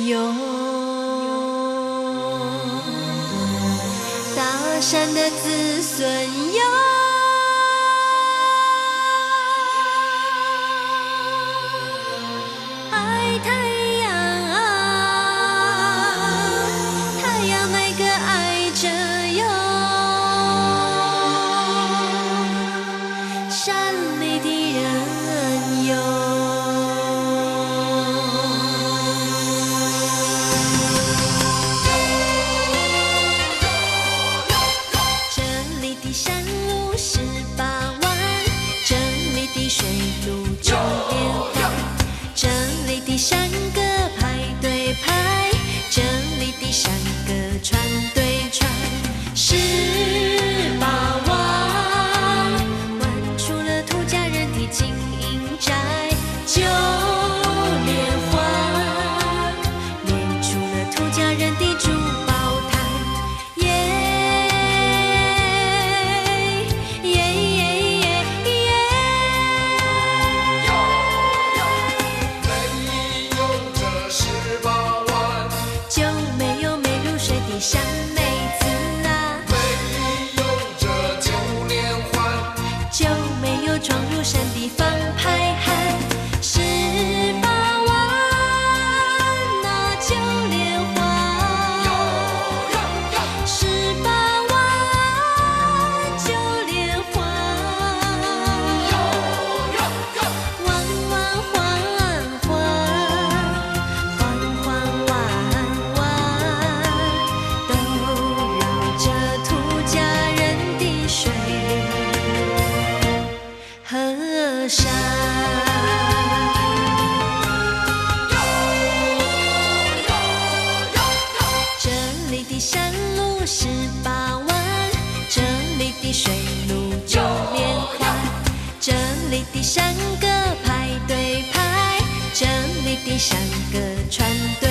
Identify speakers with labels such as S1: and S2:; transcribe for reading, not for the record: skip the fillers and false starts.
S1: 有大山的子孙有。爱太阳啊，太阳那个爱着有。山里的人有。这里的山路18弯，这里的水路9连环，这里的山歌排对排，这里的山歌串对串。18弯弯出了土家人的金银寨，9连环连出了土家人的珠宝摊。就没有没入水的山妹子啊，
S2: 没有这9连环，
S1: 就没有闯入山的方排汉。18弯那9连环，18弯9连环，弯弯环环，环环弯弯，都绕着土家人的水和山。这里的山路18弯，这里的水路9连环，这里的山歌排对排，这里的山歌串对